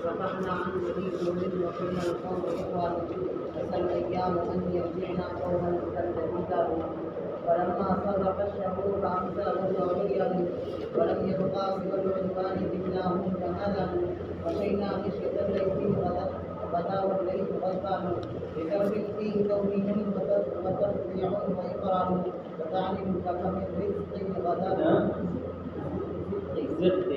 صفحنا عن بني سليم وقلنا القوم إخوان أتى الأيام أن يرجعنا قوما كالذي كانوا فلما صرف الشهور أمسى وليا ولم يبقى سوى العدوان إنهم جهلوا مشينا مشية الليل غدا والليل غضبان بكرب فيه كونهم وترجعون وإقرام وتعلم كفم الرزق غدا غدا والرزق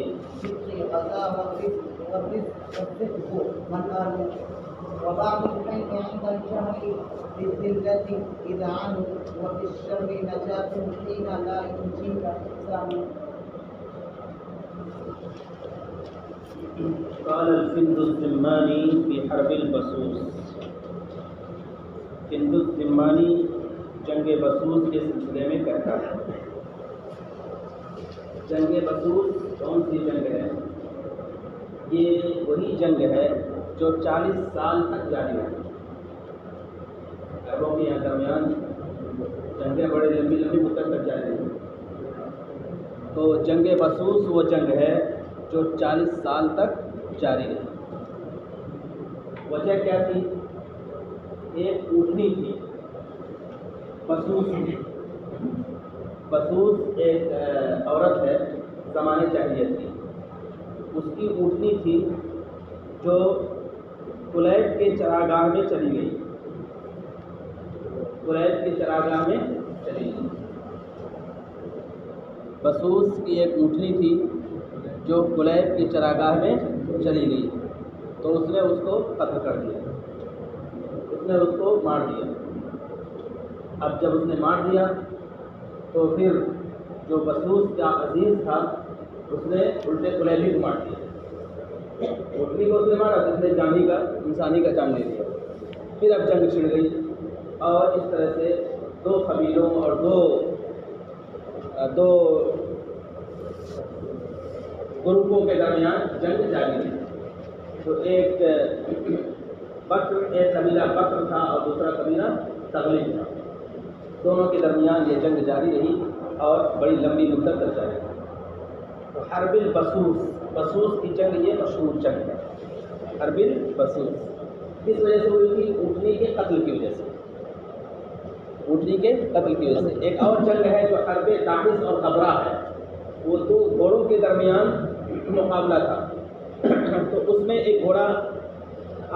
من قالوا وبعض الحين عند الشهر بالذلة إذا عنوا وفي الشر نجاة حين لا ينجيك إحسان. قال الفند الزمانی في حرب البسوس. فند الزمانی جنگ بسوس کے سلسلے میں کہتا ہے. جنگ بسوس کون سی جنگ ہے؟ یہ وہی جنگ ہے جو 40 سال تک جاری رہی. عربوں کے درمیان جنگیں بڑے لمبی مدت تک جاری رہی. تو جنگ بسوس وہ جنگ ہے جو 40 سال تک جاری رہی. وجہ کیا تھی؟ ایک اونٹنی تھی بسوس. بسوس ایک عورت ہے زمانے جاہلیت کی. اس کی اونٹنی تھی جو قلیب کے چراگاہ میں چلی گئی. قلیب کے چراگاہ میں چلی گئی. بسوس کی ایک اونٹنی تھی جو قلیب کی چراگاہ میں چلی گئی. تو اس نے اس کو قتل کر دیا. اس نے اس کو مار دیا. اب جب اس نے مار دیا تو پھر جو بسوس کا عزیز تھا اس نے الٹے قلیبی کو مار دیا. اونٹنی کو اس نے مارا تو اس نے جانی کا انسانی کا جان لے دیا. پھر اب جنگ چھڑ گئی اور اس طرح سے دو قبیلوں اور دو گروپوں کے درمیان جنگ جاری ہے. تو ایک قبیلہ بکر تھا اور دوسرا قبیلہ تغلب تھا. دونوں کے درمیان یہ جنگ جاری رہی اور بڑی لمبی مدت تک جاری رہی. تو حرب البسوس، بسوس کی جنگ یہ مشہور جنگ ہے. حرب البسوس کس وجہ سے ہوئی تھی؟ اونٹنی کے قتل کی وجہ سے. اونٹنی کے قتل کی وجہ سے. ایک اور جنگ ہے جو حرب داحس اور قبرہ ہے. وہ دو گھوڑوں کے درمیان مقابلہ تھا. تو اس میں ایک گھوڑا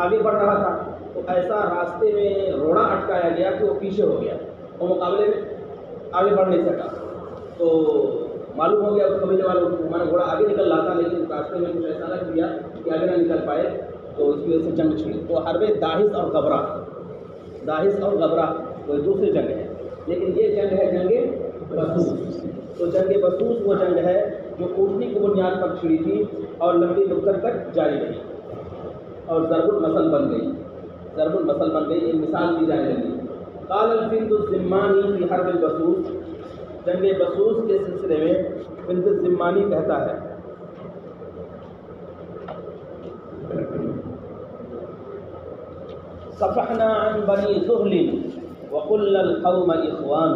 آگے بڑھ رہا تھا تو ایسا راستے میں روڑا اٹکایا گیا کہ وہ پیچھے ہو گیا. وہ مقابلے میں آگے بڑھ نہیں سکا. تو معلوم ہو گیا اس قبیلے والوں کو ہمارا گھوڑا آگے نکل رہا تھا لیکن راستے میں کچھ ایسا لگ گیا کہ آگے نہ نکل پائے. تو اس کی وجہ سے جنگ چھڑی. تو حرب داحس اور قبرہ، داحس اور قبرہ وہ دوسری جنگ ہے. لیکن یہ جنگ ہے جنگ بسوس. تو جنگ بسوس وہ جنگ ہے جو اونٹنی کی بنیاد پر چھڑی تھی اور لمبی مدت تک جاری رہی اور ضرب المثل بن گئی. ضرب المثل بن گئی. ایک مثال دی جانے لگی. قال الفند الزمانی فی حرب البسوس. جنگ بسوس کے سلسلے میں فند الزمانی کہتا ہے صفحنا عن بنی زہل وقلنا القوم اخوان.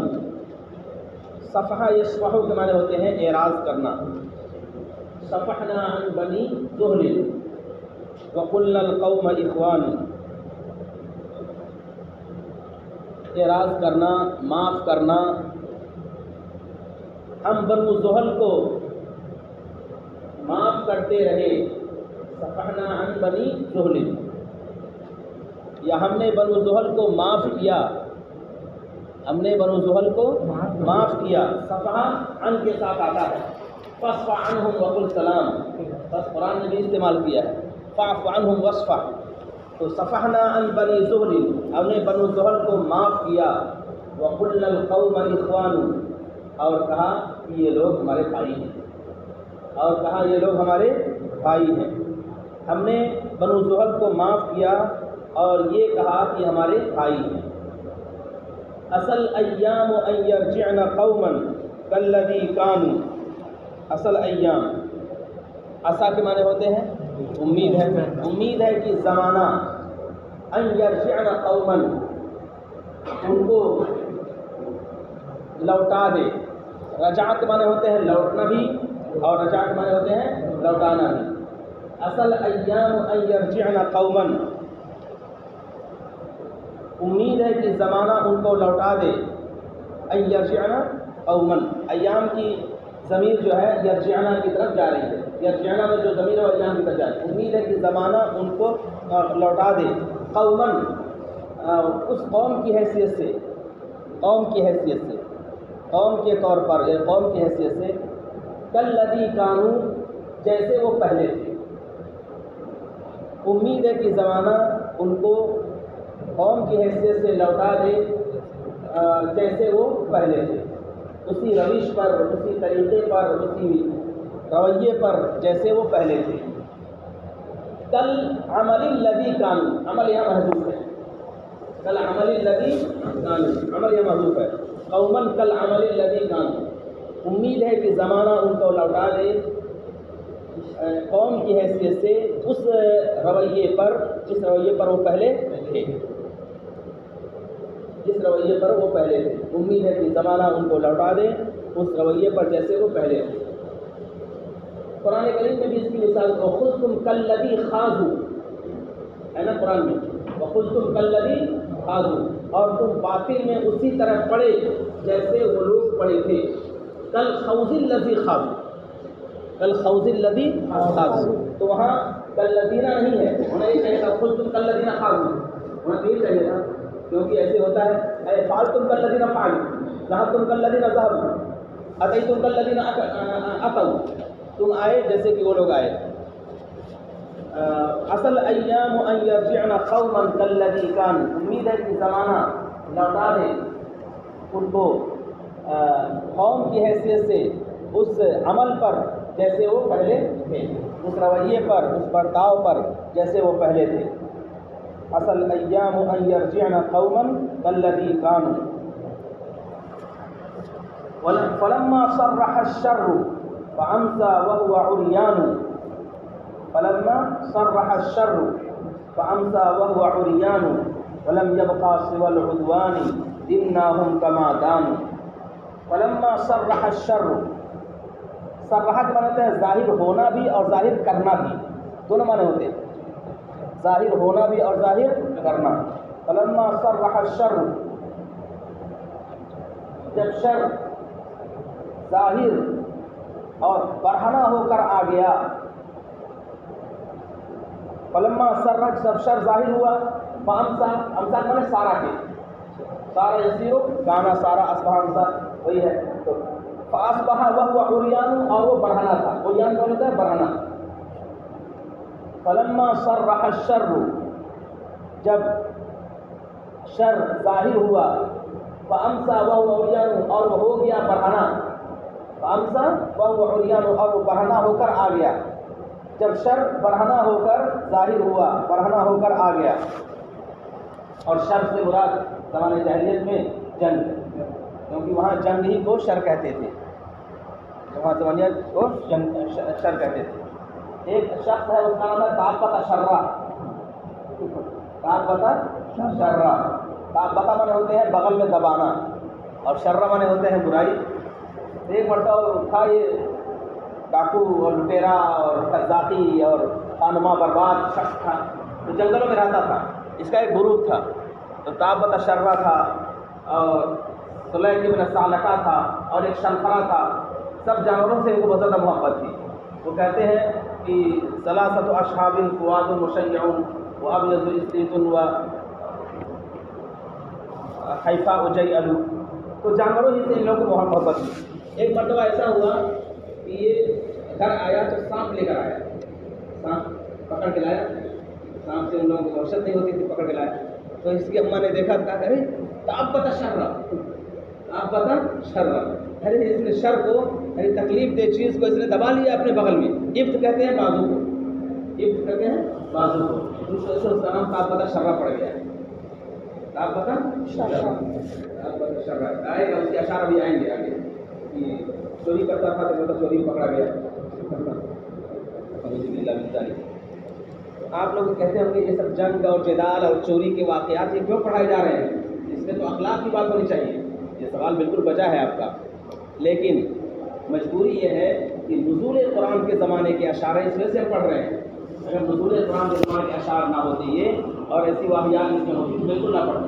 صفحہ یصفح کے معنی ہوتے ہیں اعراض کرنا. صفحنا عن بنی زہل وقلنا القوم اخوان. اعراض کرنا، معاف کرنا. ہم بنو زحل کو معاف کرتے رہے. صفحنا عن بنی زحل، یا ہم نے بنو زحل کو معاف کیا. ہم نے بنو زحل کو معاف کیا. صفحہ عن کے ساتھ آتا ہے. فاصفح عنہم وقل سلام. بس قرآن نے بھی استعمال کیا ہے فاعف عنہم واصفح. تو صفحنا عن بنی زحل، ہم نے بنو زحل کو معاف کیا. وقلنا القوم اخوان، اور کہا کہ یہ لوگ ہمارے بھائی ہیں. اور کہا یہ لوگ ہمارے بھائی ہیں. ہم نے بنو زحل کو معاف کیا اور یہ کہا کہ ہمارے بھائی ہیں. اصل ایام ان یرجعن قوما کالذی کانوا. اصل ایام، عسا کے معنی ہوتے ہیں امید ہے. امید ہے کہ زمانہ ان یرجعن قوما، ان کو لوٹا دے. رجعت کے معنی ہوتے ہیں لوٹنا بھی اور رجعت کے معنی ہوتے ہیں لوٹانا بھی. اصل ایام ان یرجعن قوما، امید ہے کہ زمانہ ان کو لوٹا دے، ان یرجعن قوما، ایام کی ضمیر جو ہے یرجعن کی طرف جا رہی ہے، یرجعن میں جو ضمیر ہے وہ ایام کی طرف جا رہی ہے، امید ہے کہ زمانہ ان کو لوٹا دے، قوما اس قوم کی حیثیت سے، قوم کی حیثیت سے، قوم کے طور پر یا قوم کی حیثیت سے، کالذی کانوا، جیسے وہ پہلے تھے، امید ہے کہ زمانہ ان کو قوم کی حیثیت سے لوٹا دے جیسے وہ پہلے تھے، اسی روش پر، اسی طریقے پر، اسی رویے پر جیسے وہ پہلے تھے۔ کل عمل الذی کانوا، عمل یہاں محذوف ہے، کل عمل الذی کانوا، عمل یہاں محذوف ہے، قوما کل عمل الذی کانوا، امید ہے کہ زمانہ ان کو لوٹا دے قوم کی حیثیت سے اس رویے پر جس رویے پر وہ پہلے تھے، جس رویے پر وہ پہلے تھے، امید ہے کہ زمانہ ان کو لوٹا دے اس رویے پر جیسے وہ پہلے تھے۔ قرآن کریم میں بھی اس کی مثال وَخُذْتُمْ كَالَّذِي خَاضُوا ہے نا قرآن میں، وَخُذْتُمْ كَالَّذِي خَاضُوا، اور تم باطل میں اسی طرح پڑے جیسے وہ لوگ پڑے تھے، كَالْخَوْضِ الَّذِي خَاضُوا، كَالْخَوْضِ الَّذِي خَاضُوا، تو وہاں کالذین نہیں ہے، انہیں یہ چاہیے تھا خُذْتُمْ كَالَّذِينَ خَاضُوا، انہیں یہ چاہیے تھا، کیونکہ ایسے ہوتا ہے اے فعلتم كالذین فعلوا، ذهبتم كالذین ذهبوا، اتیتم كالذین اتوا، تم آئے جیسے کہ وہ لوگ آئے۔ اصل ایام ان یرجعن قوما کالذی کانوا، امید ہے کہ زمانہ لوٹا دے ان کو قوم کی حیثیت سے اس عمل پر جیسے وہ پہلے تھے، اس رویے پر، اس برتاؤ پر جیسے وہ پہلے تھے۔ اصل ایام ان یرجعن قوما کالذی کانوا فلما صرح الشر فأمسى وهو عريان، فلما صرح الشر فأمسى وهو عريان ولم يبقى سوى العدوان إنهم كما دانوا۔ فلما صرح الشر، صرح کے معنی ہے ظاہر ہونا بھی اور ظاہر کرنا بھی، دونوں معنی ہوتے ہیں، ظاہر ہونا بھی اور ظاہر کرنا۔ فلما صرح الشر، جب شر ظاہر اور برہنہ ہو کر آ گیا، فلما صرح، جب شر ظاہر ہوا، فامسا، امسا مانے سارا کے، سارا یسیرو گانا سارا، اصبح امسا وہی ہے، تو فاصبح وهو عریان، اور وہ برہنہ تھا، عریان کون ہوتا ہے؟ برہنہ۔ فلما صرح الشر، جب شر ظاہر ہوا، فامسا وهو عریان، اور وہ ہو گیا برہنہ، فامسا وهو عریان، اور وہ برہنہ ہو کر آ گیا۔ جب شر برہنہ ہو کر ظاہر ہوا، برہنہ ہو کر آ گیا، اور شر سے مراد زمانۂ جاہلیت میں جنگ، کیونکہ وہاں جنگ ہی کو شر کہتے تھے، وہاں زمانیت کو شر کہتے تھے۔ ایک شخص ہے اس کا نام ہے طابۃ شرہ، طابۃ شرہ، طابۃ مانے ہوتے ہیں بغل میں دبانا، اور شرہ مانے ہوتے ہیں برائی۔ ایک مرتبہ تھا یہ ڈاکو اور لٹیرا اور قذافی اور خانمہ برباد شخص تھا، تو جنگلوں میں رہتا تھا، اس کا ایک گروپ تھا، تو طابۃ شرہ تھا، اور سلیک ابن ثعلکہ تھا، اور ایک شنخرا تھا، سب جانوروں سے ان کو بہت زیادہ محبت تھی۔ وہ کہتے ہیں کہ ثلاثۃ اصحاب فؤاد مشیع وابیض اسلیت وحیفاء جیئل، تو جانوروں ہی سے ان لوگوں کو محبت تھی۔ ایک مرتبہ ایسا ہوا کہ یہ گھر آیا تو سانپ لے کر آیا، سانپ پکڑ کے لایا، سانپ سے ان لوگوں کو وحشت نہیں ہوتی تھی، پکڑ کے لایا، تو اس کی اماں نے دیکھا، کہا ارے طابۃ شرہ، طابۃ شرہ، ارے اس نے شر کو، ارے تکلیف دہ چیز کو اس نے دبا لیا اپنے بغل میں، ابت کہتے ہیں بازو کو، ابت کہتے ہیں بازو کو، اس سے اس کا نام طابۃ شرہ پڑ گیا ہے، طابۃ شرہ، طابۃ شرہ آئے گا، اس کے اشعار بھی آئیں گے آگے، کہ چوری کرتا تھا تو چوری پکڑا گیا۔ آپ لوگ کہتے ہوں گے یہ سب جنگ اور جدال اور چوری کے واقعات یہ کیوں پڑھائے جا رہے ہیں؟ اس میں تو اخلاق کی بات ہونی چاہیے۔ یہ سوال بالکل بجا ہے آپ کا، لیکن مجبوری یہ ہے کہ نزول قرآن کے زمانے کے اشعار اس وجہ سے پڑھ رہے ہیں اگر نزول قرآن کے زمانے کے اشعار نہ ہوتے یہ اور ایسی واقعات اس میں ہوتی تو بالکل نہ پڑھتے.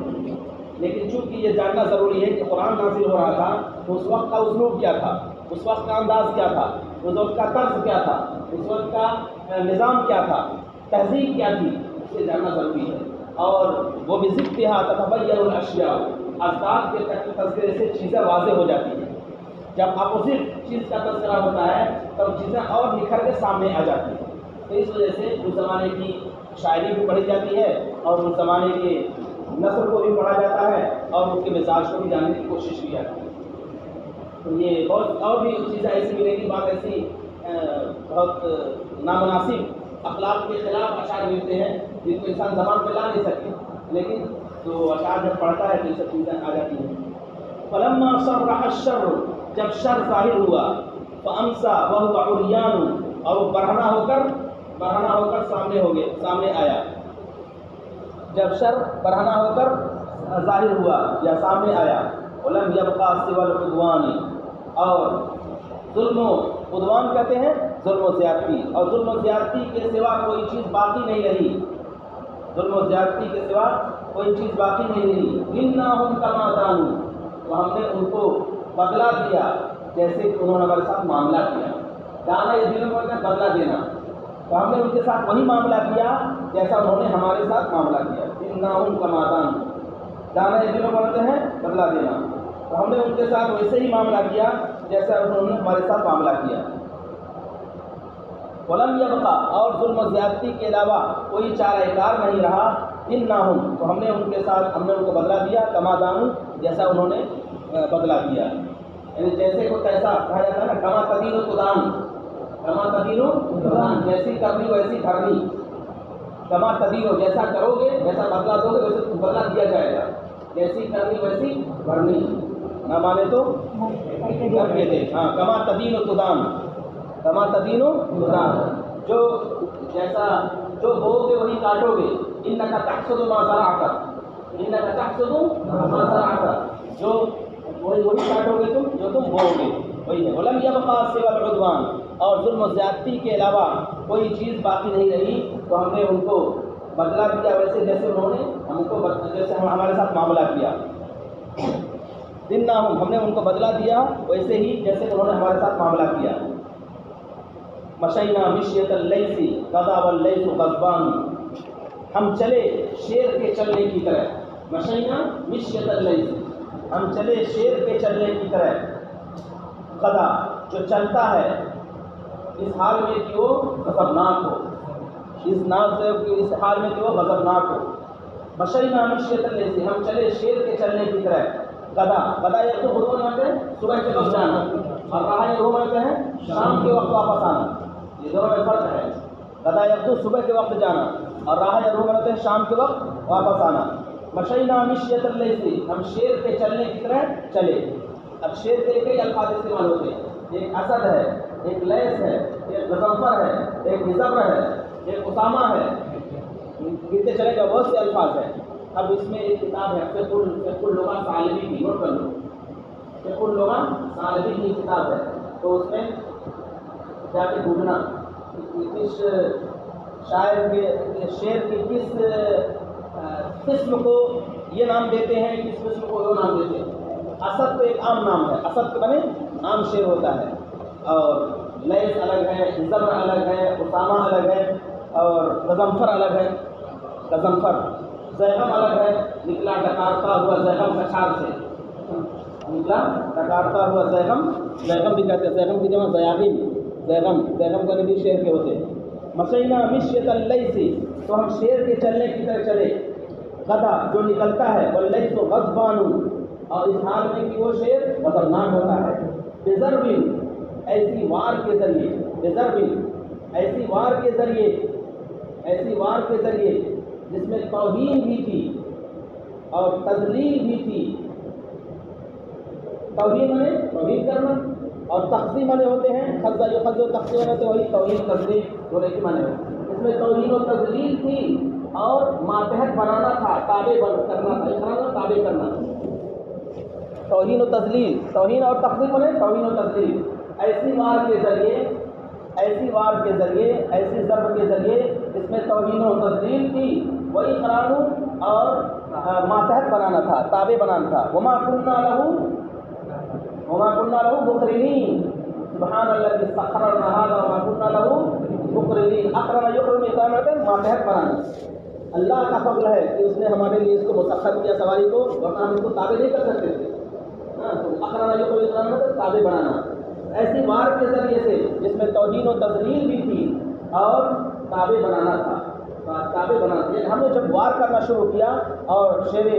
لیکن چونکہ یہ جاننا ضروری ہے کہ قرآن نازل ہو رہا تھا تو اس وقت کا اسلوب کیا تھا, اس وقت کا انداز کیا تھا, اس وقت کا طرز کیا تھا, اس وقت کا نظام کیا تھا, تہذیب کیا تھی, اسے جاننا ضروری ہے. اور وہ بھی ذکرها تتبین الاشیاء, اذکار کے تذکرے سے چیزیں واضح ہو جاتی ہیں. جب اپوزٹ چیز کا تذکرہ ہوتا ہے تب چیزیں اور نکھر کے سامنے آ جاتی ہیں. تو اس وجہ سے اس زمانے کی شاعری بھی پڑھی جاتی ہے اور اس زمانے کے نثر کو بھی پڑھا جاتا ہے اور اس کے مزاج کو بھی جاننے کی کوشش کی جاتی ہے. تو یہ بہت اور بھی چیزیں ایسی ملے گی, بات ایسی بہت نامناسب اخلاق کے خلاف اشعار ملتے ہیں جن کو انسان زبان پہ لا نہیں سکتے, لیکن تو اشعار جب پڑھتا ہے تو یہ سب چیزیں آ جاتی ہیں. فلما صرح الشر, جب شر ظاہر ہوا, فامسا وهو عریان, اور وہ برہنہ ہو کر سامنے آیا. جب شر برہنہ ہو کر ظاہر ہوا یا سامنے آیا, ولم یبقى سوى العدوان, اور ظلم و عدوان کہتے ہیں ظلم و زیادتی, اور ظلم و زیادتی کے سوا کوئی چیز باقی نہیں رہی, ظلم و زیادتی کے سوا کوئی چیز باقی نہیں رہی. انہم کما کانوا, تو ہم نے ان کو بدلا دیا جیسے کہ انہوں نے ہمارے ساتھ معاملہ کیا. دانا یہ دنوں میں بدلا دینا, تو ہم نے ان کے ساتھ وہی معاملہ کیا جیسا انہوں نے ہمارے ساتھ معاملہ کیا. انہم کما کانوا, دانا یہ دنوں بولتے ہیں بدلا دینا, تو ہم نے ان کے ساتھ ویسے ہی معاملہ کیا جیسا انہوں نے ہمارے ساتھ معاملہ کیا. ولم یبقى, اور ظلم و زیادتی کے علاوہ کوئی چارہ کار نہیں رہا. انہم, تو ہم نے ان کو بدلا دیا, کما دانوا, جیسا انہوں نے بدلا دیا. یعنی جیسے کو کیسا کہا جاتا ہے نا, کما تدین تدان, کما تدین تدان, جیسی کرنی ویسی بھرنی. کما تدین, جیسا کرو گے جیسا بدلا دو گے ویسے بدلا دیا جائے گا. جیسی کرنی ویسی بھرنی, نہ مانے تو کر کے دے. ہاں, کما تدین تدان, کما تدین تدان, جو بو گے وہی کاٹو گے. انک تحصد ما زرعت, انک تحصد ما زرعت, جو وہی کاٹو گے تم جو تم بو گے, وہی ہے. ولم یبقى سوى العدوان, اور ظلم و زیادتی کے علاوہ کوئی چیز باقی نہیں رہی, تو ہم نے ان کو بدلا دیا ویسے جیسے انہوں نے جیسے ہمارے ساتھ معاملہ کیا. انہم, ہم نے ان کو بدلا دیا ویسے ہی جیسے انہوں نے ہمارے ساتھ معاملہ کیا. مشینا مشیۃ اللیث غدا واللیث غضبان, ہم چلے شیر کے چلنے کی طرح. مشینا مشیۃ اللیث, ہم چلے شیر کے چلنے کی طرح. غدا, جو چلتا ہے اس حال میں کہ وہ غضبناک ہو, اس حال میں کہ وہ غضبناک ہو. مشینا مشیۃ اللیث, ہم چلے شیر کے چلنے کی طرح. غدا یہ تو غدوہ مانتے ہیں صبح کے وقت جانا, اور راہ یہ مانتے ہیں شام کے وقت واپس آنا. یہ دونوں میں فرق ہے. غدا یہ تو صبح کے وقت جانا, اور راہ یہ مانتے ہیں شام کے وقت واپس آنا. مشینا مشیۃ اللیث, ہم شیر کے چلنے کی طرح چلے. اب شیر کے کئی الفاظ استعمال ہوتے ہیں. ایک اسد ہے, ایک لیث ہے, ایک غضنفر ہے, ایک ہزبر ہے, ایک اسامہ ہے, گرتے چلے گا بہت سے الفاظ ہیں. اب اس میں ایک کتاب ہے فقہ اللغہ ثعلبی کی, نوٹ کر لو. فقہ اللغہ ثعلبی کی کتاب ہے, تو اس میں جا کے ڈھونڈنا کس شاعر کے شعر کی کس قسم کو یہ نام دیتے ہیں, کس قسم کو وہ نام دیتے ہیں. اسد تو ایک عام نام ہے, اسد کے بنے عام شعر ہوتا ہے, اور لیث الگ ہے, ہزبر الگ ہے, اسامہ الگ ہے, اور غضنفر الگ ہے. غضنفر زیغم الگ ہے, نکلا ڈکارتا ہوا زیغم کچھار سے, نکلا ڈکارتا ہوا زیغم, زیغم بھی کہتے ہیں, زیغم کی جمع زیاغم, زیغم کا بھی شعر کے ہوتے ہیں. مشینا مشیۃ اللیث, تو ہم شیر کے چلنے کی طرح چلے. غدا, جو نکلتا ہے, واللیث غضبان, اور اس حال میں کہ وہ شیر غضبناک ہوتا ہے. بضرب, ایسی وار کے ذریعے, بضرب, ایسی وار کے ذریعے, ایسی وار کے ذریعے جس میں توہین بھی تھی اور تذلیل بھی تھی. توہین میں توہین کرنا, اور تقسیم والے ہوتے ہیں خزہ جو خزہ تقسیم ہوتے ہیں, وہی توہین تذلیل دونوں کے معنی ہوتے ہیں. اس میں توہین و تذلیل تھی اور ماتحت بنانا تھا, تابع کرنا تھا, اقرار تابع کرنا. توہین و تذلیل, توہین اور تقسیم میں توہین و تذلیل. ایسی وار کے ذریعے, ایسی وار کے ذریعے، ایسی ضرب کے ذریعے اس میں توہین و تذلیل کی، وہی قرآن اور ماتحت بنانا تھا، تابع بنانا تھا. وما كنا له مقرنين سبحان الذي سخر لنا هذا وما كنا له مقرنين. اقرن یقرن اقامت ماتحت بنانا. اللہ کا فضل ہے کہ اس نے ہمارے لیے اس کو مسخر کیا سواری کو، ورنہ ہم اس کو تابع نہیں کر سکتے تھے. اقرن یقرن اقامت تابع بنانا ایسی وار کے ذریعے سے جس میں توہین و تذلیل بھی تھی اور تابع بنانا تھا. تابع بنانا تھا. ہم نے جب وار کرنا شروع کیا اور شیر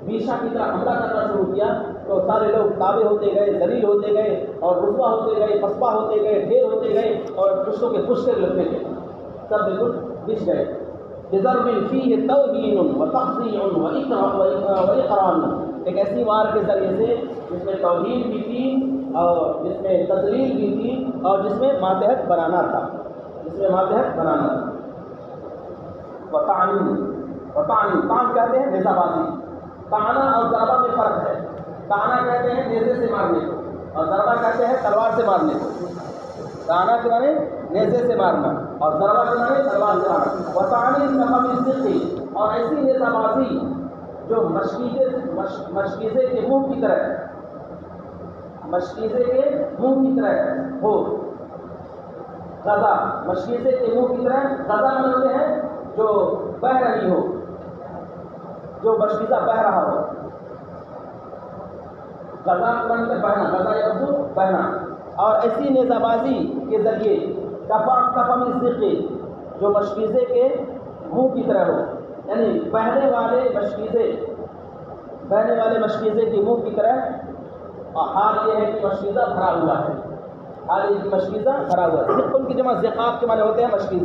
بیشا کی طرح حملہ کرنا شروع کیا تو سارے لوگ تابع ہوتے گئے، ذلیل ہوتے گئے اور رسوا ہوتے گئے، پسپا ہوتے گئے، ڈھیر ہوتے گئے اور کچھ کے پشتے لگتے گئے، سب بالکل بچ گئے. بضرب فیہ توہین وتخضیع واقران. ایک ایسی وار کے ذریعے سے جس میں توہین بھی تھی اور جس میں تذلیل بھی تھی اور جس میں ماتحت بنانا تھا، طعن کہتے ہیں نیزہ بازی. طعنہ اور ضربہ میں فرق ہے. طعنہ کہتے ہیں نیزے سے مارنے کو اور ضربہ کہتے ہیں تلوار سے مارنے کو. طعنہ کے معنی نیزے سے مارنا اور ضربہ کے معنی تلوار سے مارنا. وطعن النخل السقی، اور ایسی نیزہ بازی جو مشکیزے کے منہ کی طرح ہو. غزہ مشکیزے کے منہ کی طرح، غزہ مانتے ہیں جو بہہ رہی ہو، جو مشکیزہ بہہ رہا ہو. غزہ مانتے بہنا، غزہ یا بہنا. اور ایسی نیزہ بازی کے ذریعے کفم السقی جو مشکیزے کے منہ کی طرح ہو، یعنی بہنے والے مشکیزے کے منہ کی طرح. اور حال یہ ہے کہ مشکیزہ بھرا ہوا ہے. حال یہ کہ مشکیزہ بھرا ہوا ہے. زقن کی جمع زقاق کے معنی ہوتے ہیں مشکیزے.